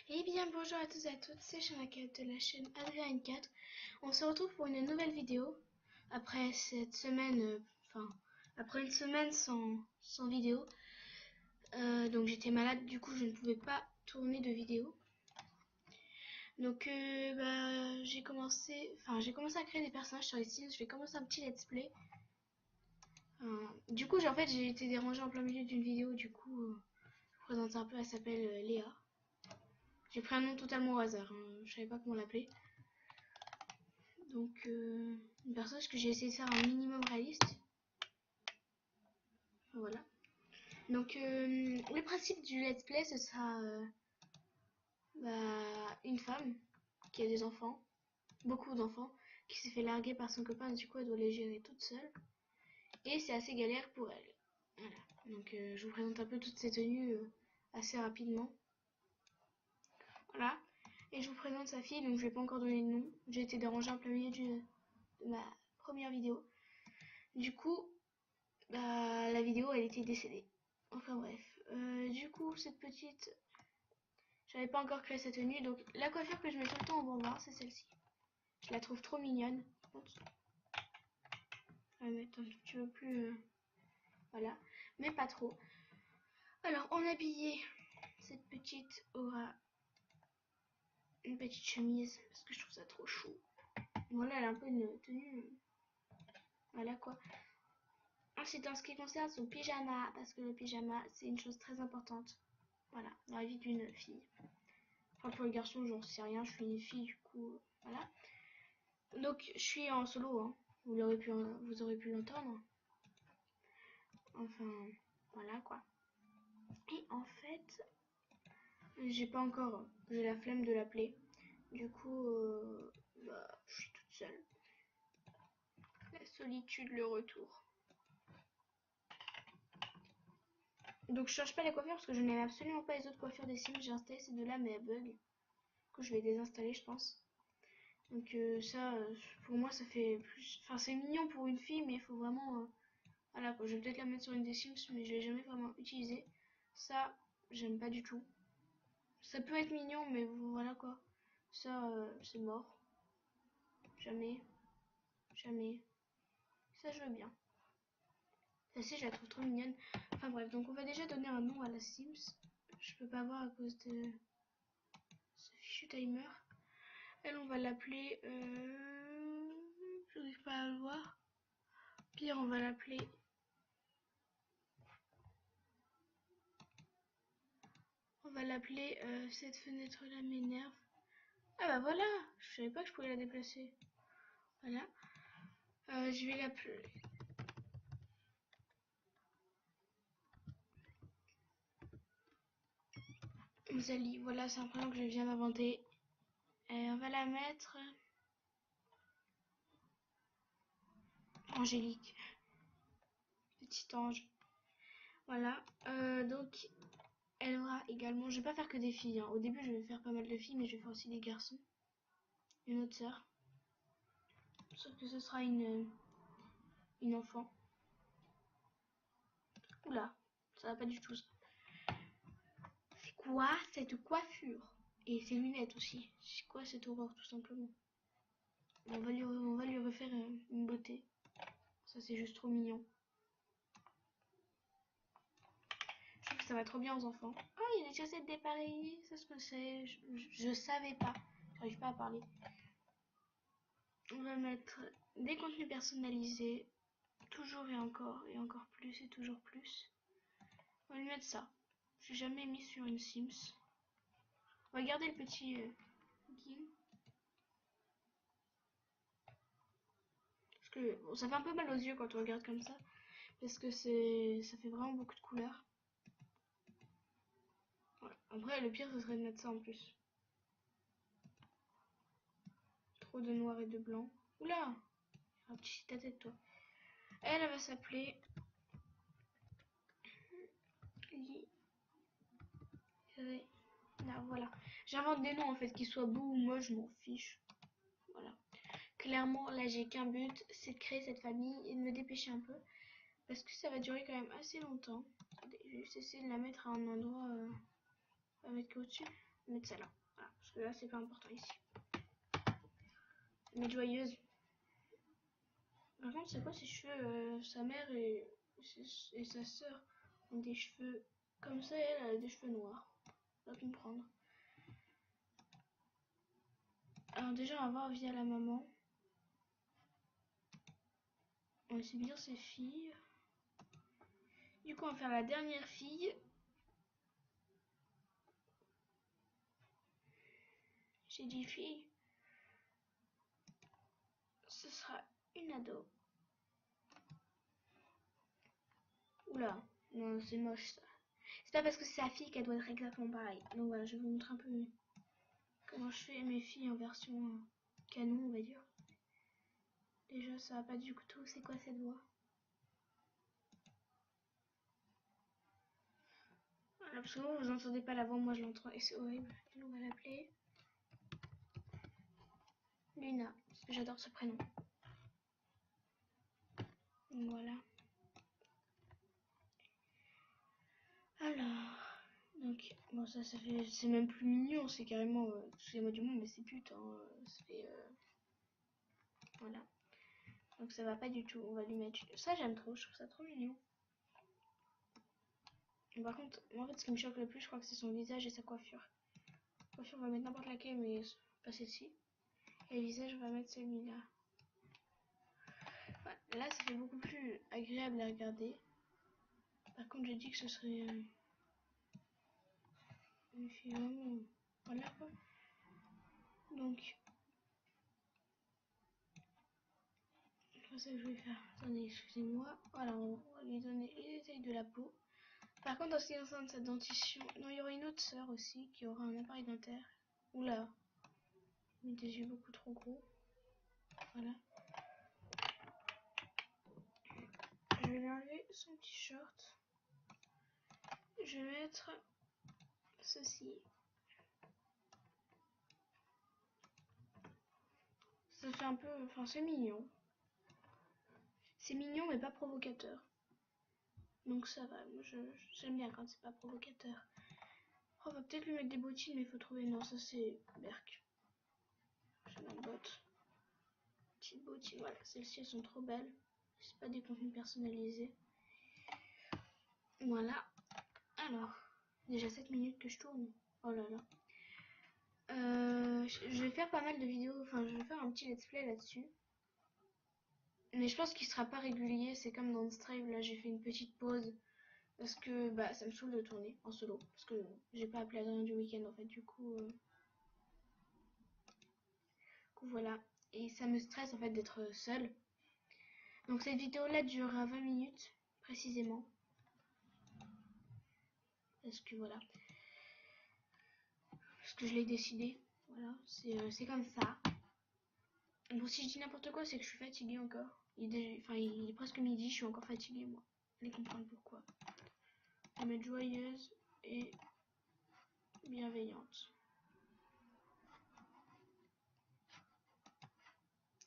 Eh bien bonjour à tous et à toutes, c'est Shanaka de la chaîne Adrien4. On se retrouve pour une nouvelle vidéo après cette semaine, après une semaine sans vidéo. Donc j'étais malade, du coup je ne pouvais pas tourner de vidéo. Donc j'ai commencé à créer des personnages sur les Sims. Je vais commencer un petit let's play. Du coup j'ai été dérangée en plein milieu d'une vidéo, du coup je vous présente un peu. Elle s'appelle Léa. J'ai pris un nom totalement au hasard, je savais pas comment l'appeler. Donc un personnage que j'ai essayé de faire un minimum réaliste. Voilà. Donc le principe du let's play, ce sera une femme qui a des enfants, beaucoup d'enfants, qui s'est fait larguer par son copain, du coup elle doit les gérer toute seule. Et c'est assez galère pour elle. Voilà. Donc je vous présente un peu toutes ces tenues assez rapidement. Voilà. Et je vous présente sa fille, donc je vais pas encore donner de nom. J'ai été dérangée en plein milieu de ma première vidéo. Du coup, la vidéo elle était décédée. Enfin bref. Du coup, cette petite... J'avais pas encore créé sa tenue, donc la coiffure que je mets tout le temps au voir, c'est celle-ci. Je la trouve trop mignonne. Je vais mettre un tout petit peu plus... voilà. Mais pas trop. Alors, en habillé, cette petite aura une petite chemise, parce que je trouve ça trop chou. Voilà, elle a un peu une tenue... Voilà quoi. Ensuite, en ce qui concerne son pyjama, parce que le pyjama, c'est une chose très importante. Voilà, dans la vie d'une fille. Enfin, pour les garçons, j'en sais rien, je suis une fille, du coup, voilà. Donc, je suis en solo, hein. Vous aurez pu l'entendre. Enfin, voilà quoi. Et en fait, j'ai la flemme de l'appeler. Du coup, je suis toute seule. La solitude, le retour. Donc, je cherche pas les coiffures parce que je n'aime absolument pas les autres coiffures des Sims. J'ai installé ces deux-là, mais elles bug. Du coup, je vais les désinstaller, je pense. Donc, pour moi, ça fait plus. Enfin, c'est mignon pour une fille, mais il faut vraiment. Voilà quoi, je vais peut-être la mettre sur une des Sims, mais je l'ai jamais vraiment utilisée. Ça, j'aime pas du tout. Ça peut être mignon, mais voilà quoi. Ça, c'est mort. Jamais. Jamais. Ça, je veux bien. Celle-ci, je la trouve trop mignonne. Enfin bref, donc on va déjà donner un nom à la Sims. Je peux pas voir à cause de ce fichu timer. Elle, on va l'appeler... Je n'arrive pas à le voir. Pire, on va l'appeler... cette fenêtre-là m'énerve. Ah bah voilà, je savais pas que je pouvais la déplacer. Voilà. Je vais l'appeler... Zali, voilà, c'est un prénom que je viens d'inventer. Et on va la mettre... Angélique. Petit ange. Voilà. Donc, elle aura également... Je vais pas faire que des filles. Hein. Au début, je vais faire pas mal de filles, mais je vais faire aussi des garçons. Une autre sœur. Sauf que ce sera une enfant. Oula, ça va pas du tout ça. C'est quoi cette coiffure? Et ses lunettes aussi. C'est quoi cette horreur tout simplement? On va lui refaire une beauté. Ça c'est juste trop mignon. Je trouve que ça va trop bien aux enfants. Oh, il y a des chaussettes dépareillées. Ça ce que c'est. Je savais pas. J'arrive pas à parler. On va mettre des contenus personnalisés. Toujours et encore plus et toujours plus. On va lui mettre ça. J'ai jamais mis sur une Sims. On va garder le petit Guim. Parce que bon, ça fait un peu mal aux yeux quand on regarde comme ça. Parce que ça fait vraiment beaucoup de couleurs. Voilà. Après, le pire, ce serait de mettre ça en plus. Trop de noir et de blanc. Oula! Un petit ta tête, toi. Elle va s'appeler... Là, voilà. J'invente des noms en fait, qu'ils soient beaux ou moches, je m'en fiche. Voilà. Clairement, là, j'ai qu'un but, c'est de créer cette famille et de me dépêcher un peu. Parce que ça va durer quand même assez longtemps. Attendez, je vais juste essayer de la mettre à un endroit... à mettre au-dessus. mettre ça là. Voilà, parce que là, c'est pas important ici. Mettre joyeuse. Par contre, c'est quoi ses cheveux sa mère et sa soeur ont des cheveux comme ça, et elle a des cheveux noirs. On va comprendre. Alors déjà, on va voir via la maman. On sait bien ses filles. Du coup, on va faire la dernière fille. J'ai dit fille. Ce sera une ado. Oula, non, c'est moche ça. C'est pas parce que c'est sa fille qu'elle doit être exactement pareille. Donc voilà, je vais vous montrer un peu comment je fais mes filles en version canon, on va dire. Déjà, ça va pas du tout. C'est quoi cette voix? Voilà, parce que vous entendez pas la voix, moi je l'entends et c'est horrible. On va l'appeler Luna, parce que j'adore ce prénom. Donc voilà. Alors, donc, bon, ça fait, c'est même plus mignon, c'est carrément, excusez-moi du monde, mais c'est pute, hein, ça fait, voilà. Donc ça va pas du tout, on va lui mettre, ça j'aime trop, je trouve ça trop mignon. Et par contre, moi, en fait, ce qui me choque le plus, je crois que c'est son visage et sa coiffure. La coiffure, on va mettre n'importe laquelle, mais pas celle-ci. Et le visage, on va mettre celui-là. Voilà, là, ça fait beaucoup plus agréable à regarder. Par contre, j'ai dit que ce serait une fille vraiment, voilà quoi. Donc, c'est ça que je vais faire. Attendez, excusez-moi. Voilà, on va lui donner les détails de la peau. Par contre, en ce qui concerne sa dentition, non, il y aura une autre sœur aussi qui aura un appareil dentaire. Oula, j'ai mis des yeux beaucoup trop gros. Voilà. Je vais lui enlever son t-shirt. Je vais mettre ceci. Ça fait un peu, enfin c'est mignon. C'est mignon mais pas provocateur. Donc ça va, moi j'aime bien quand c'est pas provocateur. Oh, on va peut-être lui mettre des bottines, mais il faut trouver. Non, ça c'est Berk. J'ai ma botte. Petites bottines, voilà. Celles-ci elles sont trop belles. C'est pas des contenus personnalisés. Voilà. Alors, déjà 7 minutes que je tourne. Oh là là. Je vais faire pas mal de vidéos. Enfin, je vais faire un petit let's play là-dessus. Mais je pense qu'il sera pas régulier. C'est comme dans Strive. Là, j'ai fait une petite pause. Parce que bah, ça me saoule de tourner en solo. Parce que j'ai pas appelé Adrien du week-end en fait. Du coup, voilà. Et ça me stresse en fait d'être seule. Donc cette vidéo là durera 20 minutes précisément. Parce que voilà. Parce que je l'ai décidé. Voilà. C'est comme ça. Bon, si je dis n'importe quoi, c'est que je suis fatiguée encore. Il est presque midi, je suis encore fatiguée moi. Allez comprendre pourquoi. Je vais mettre joyeuse et bienveillante.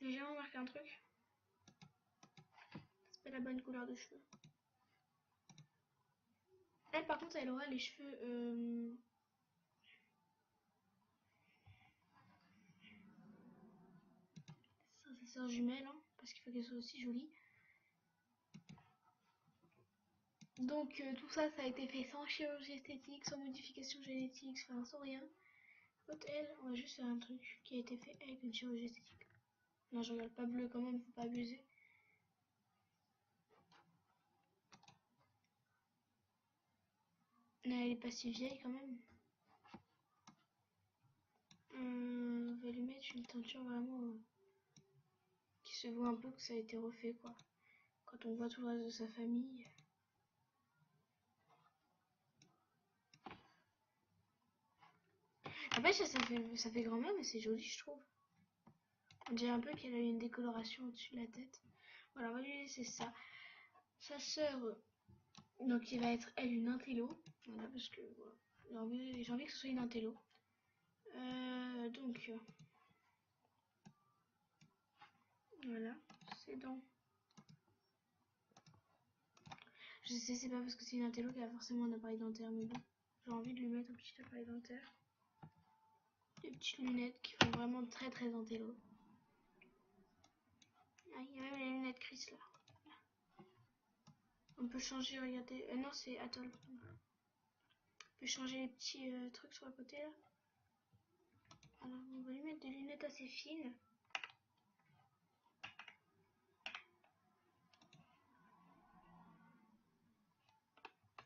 J'ai jamais remarqué un truc. C'est pas la bonne couleur de cheveux. Elle par contre elle aura les cheveux sa sœur jumelle, hein, parce qu'il faut qu'elle soit aussi jolie. Donc tout ça, ça a été fait sans chirurgie esthétique, sans modification génétique, enfin sans rien. Quand elle, on va juste faire un truc qui a été fait avec une chirurgie esthétique. Non, je regarde pas bleu quand même, faut pas abuser. Mais elle est pas si vieille quand même. On va lui mettre une teinture vraiment qui se voit un peu que ça a été refait quoi. Quand on voit tout le reste de sa famille. Après ça fait grand-mère mais c'est joli je trouve. On dirait un peu qu'elle a eu une décoloration au-dessus de la tête. Voilà, on va lui laisser ça. Sa sœur, donc il va être elle une intello. Voilà, parce que voilà, j'ai envie que ce soit une intello. Donc voilà, c'est dans. Je sais, c'est pas parce que c'est une intello qu'elle a forcément un appareil dentaire, mais bon, j'ai envie de lui mettre un petit appareil dentaire. Des petites lunettes qui font vraiment très très intello. Ah, il y a même les lunettes Chris là. On peut changer, regardez. Non, c'est Atoll. On peut changer les petits trucs sur le côté là. Alors, on va lui mettre des lunettes assez fines.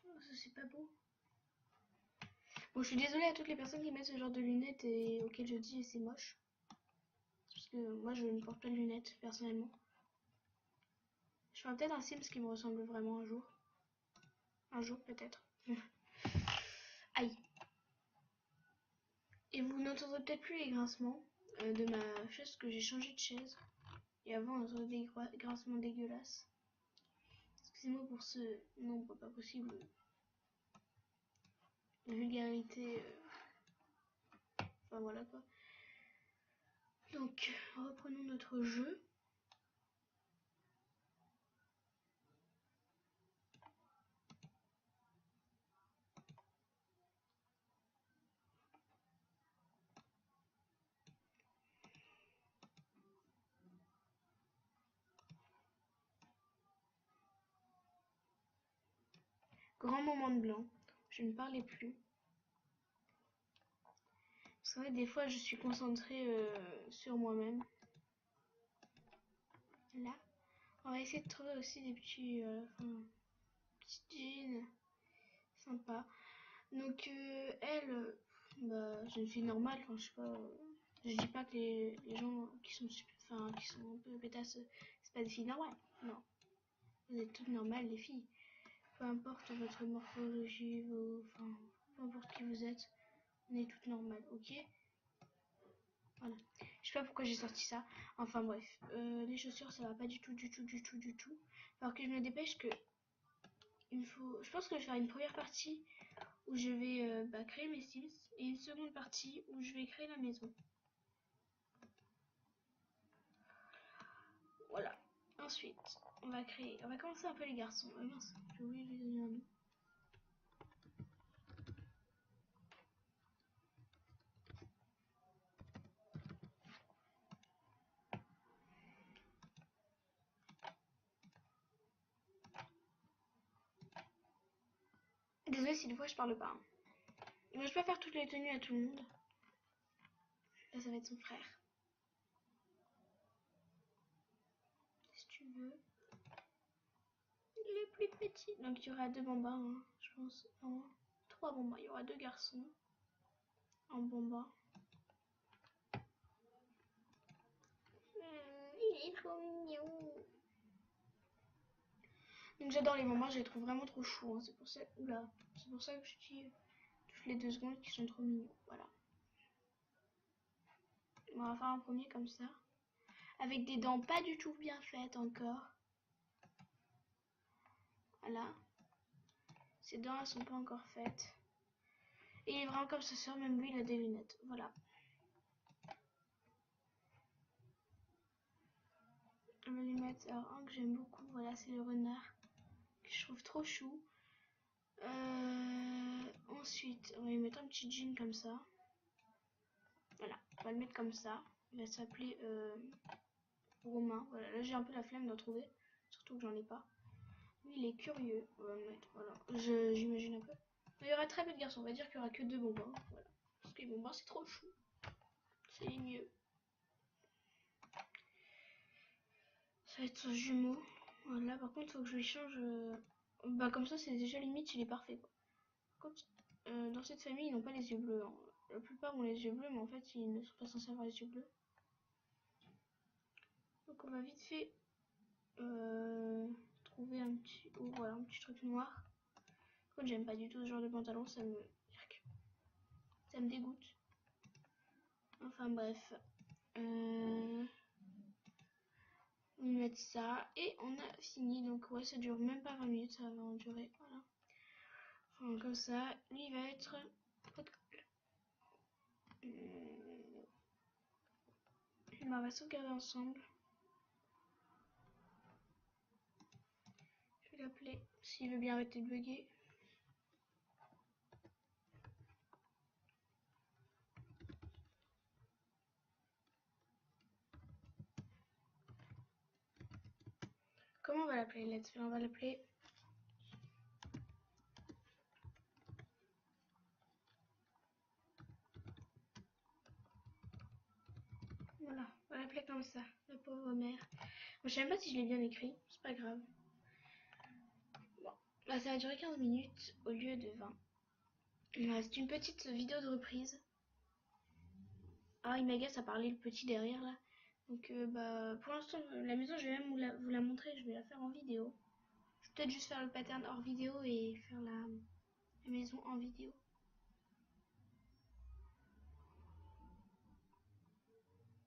Oh, ça c'est pas beau. Bon, je suis désolée à toutes les personnes qui mettent ce genre de lunettes et auxquelles je dis c'est moche. Parce que moi je ne porte pas de lunettes personnellement. Je ferai peut-être un Sims qui me ressemble vraiment un jour. Un jour peut-être. Aïe. Et vous n'entendrez peut-être plus les grincements de ma chaise parce que j'ai changé de chaise. Et avant on entendait des grincements dégueulasses. Excusez-moi pour ce nombre pas possible de vulgarité. Enfin voilà quoi. Donc reprenons notre jeu. Grand moment de blanc. Je ne parlais plus. Parce qu'en fait, des fois, je suis concentrée sur moi-même. Là. On va essayer de trouver aussi des petits jeans sympas. Donc, elle, bah, c'est une fille normale. Enfin, je sais pas. Je dis pas que les gens qui sont un peu pétasses, c'est pas des filles normales. Non. Vous êtes toutes normales, les filles. Peu importe votre morphologie, peu importe qui vous êtes, on est toutes normales, ok? Voilà. Je sais pas pourquoi j'ai sorti ça. Enfin bref, les chaussures ça va pas du tout. Alors que je me dépêche que je pense que je vais faire une première partie où je vais créer mes Sims et une seconde partie où je vais créer la maison. Voilà. Ensuite, on va commencer un peu les garçons. Mince, j'ai oublié de lui donner un nom. Désolée si des fois je parle pas. Hein. Moi, je peux faire toutes les tenues à tout le monde. Là, ça va être son frère. Si tu veux. Il est plus petit. Donc, il y aura 2 bambins, hein, je pense. Non, 3 bambins. Il y aura 2 garçons. Un bambin. Il est trop mignon. Donc, j'adore les bambins. Je les trouve vraiment trop choux. Hein. C'est pour ça. Oula. C'est pour ça que je dis toutes les 2 secondes qu'ils sont trop mignons. Voilà. On va faire un premier comme ça. Avec des dents pas du tout bien faites encore. Voilà. Ses dents elles sont pas encore faites. Et il est vraiment comme sa soeur, même lui il a des lunettes. Voilà. On va lui mettre un que j'aime beaucoup. Voilà, c'est le renard. Que je trouve trop chou. Ensuite, on va lui mettre un petit jean comme ça. Voilà, on va le mettre comme ça. Il va s'appeler Romain. Voilà, là j'ai un peu la flemme d'en trouver. Surtout que j'en ai pas. Lui il est curieux. On va le mettre, voilà. J'imagine un peu. Il y aura très peu de garçons. On va dire qu'il y aura que 2 bonbons. Voilà. Parce que les bonbons c'est trop chou. C'est mieux. Ça va être son jumeau. Voilà, par contre, il faut que je lui change. Bah, comme ça, c'est déjà limite, il est parfait. Quoi. Contre, dans cette famille, ils n'ont pas les yeux bleus. Hein. La plupart ont les yeux bleus, mais en fait, ils ne sont pas censés avoir les yeux bleus. Donc, on va vite fait trouver un petit. Oh, voilà, un petit truc noir. Par contre, j'aime pas du tout ce genre de pantalon, ça me dégoûte. Enfin, bref. On va mettre ça et on a fini. Donc, ouais, ça dure même pas 20 minutes, ça va en durer. Voilà. Enfin, comme ça, lui va être. On va sauvegarder ensemble. Je vais l'appeler s'il veut bien arrêter de bugger. comment on va l'appeler let's play? On va l'appeler... Voilà, on va l'appeler comme ça, la pauvre mère. Bon, je sais même pas si je l'ai bien écrit, c'est pas grave. Bon, là ça va durer 15 minutes au lieu de 20. C'est une petite vidéo de reprise. Ah, il m'agace à parler le petit derrière là. Donc bah pour l'instant la maison je vais même vous la montrer, je vais la faire en vidéo. Je vais peut-être juste faire le pattern hors vidéo et faire la maison en vidéo.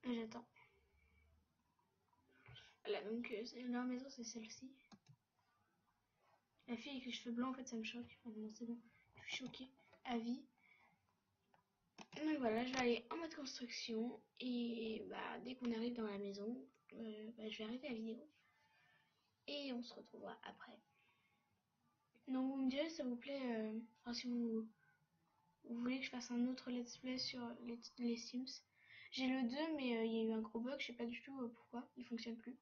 J'attends. Voilà, donc la maison c'est celle-ci. La fille avec les cheveux blancs, en fait ça me choque. Enfin, non, c'est bon, je suis choquée à vie. Donc voilà, je vais aller en mode construction et bah dès qu'on arrive dans la maison, bah, je vais arrêter la vidéo et on se retrouvera après. Donc vous me direz si ça vous plaît, enfin si vous voulez que je fasse un autre let's play sur les Sims. J'ai le 2 mais il y a eu un gros bug, je sais pas du tout pourquoi, il fonctionne plus.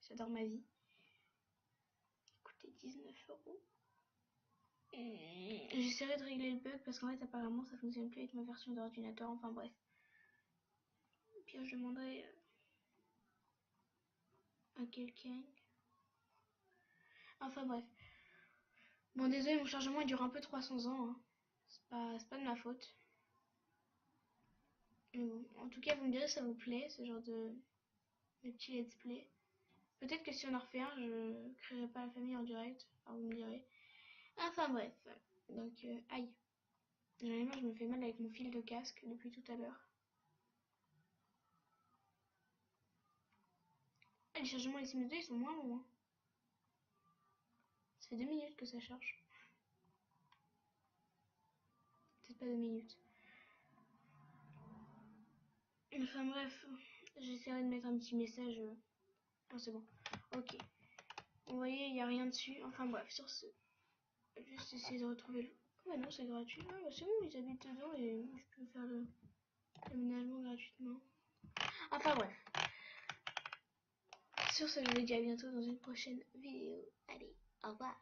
J'adore ma vie. Il coûtait 19 €. J'essaierai de régler le bug parce qu'en fait apparemment ça fonctionne plus avec ma version d'ordinateur, enfin bref. Au pire je demanderai à quelqu'un. Enfin bref. Bon désolé, mon chargement il dure un peu 300 ans. Hein. C'est pas de ma faute. Mais bon, en tout cas vous me direz si ça vous plaît, ce genre de petits let's play. Peut-être que si on en refait un, je créerai pas la famille en direct. Alors vous me direz. Enfin bref. Donc aïe. J'en ai marre, je me fais mal avec mon fil de casque depuis tout à l'heure. Ah, les chargements les Sims 2 ils sont moins longs. Hein. Ça fait 2 minutes que ça charge. Peut-être pas 2 minutes. Enfin bref, j'essaierai de mettre un petit message. Oh, c'est bon. Ok. Vous voyez, il n'y a rien dessus. Enfin bref, sur ce, juste essayer de retrouver le... Oh bah non, c'est gratuit. Ah bah c'est bon, ils habitent dedans et je peux faire l'aménagement gratuitement. Enfin bref. Sur ce, je vous dis à bientôt dans une prochaine vidéo. Allez, au revoir.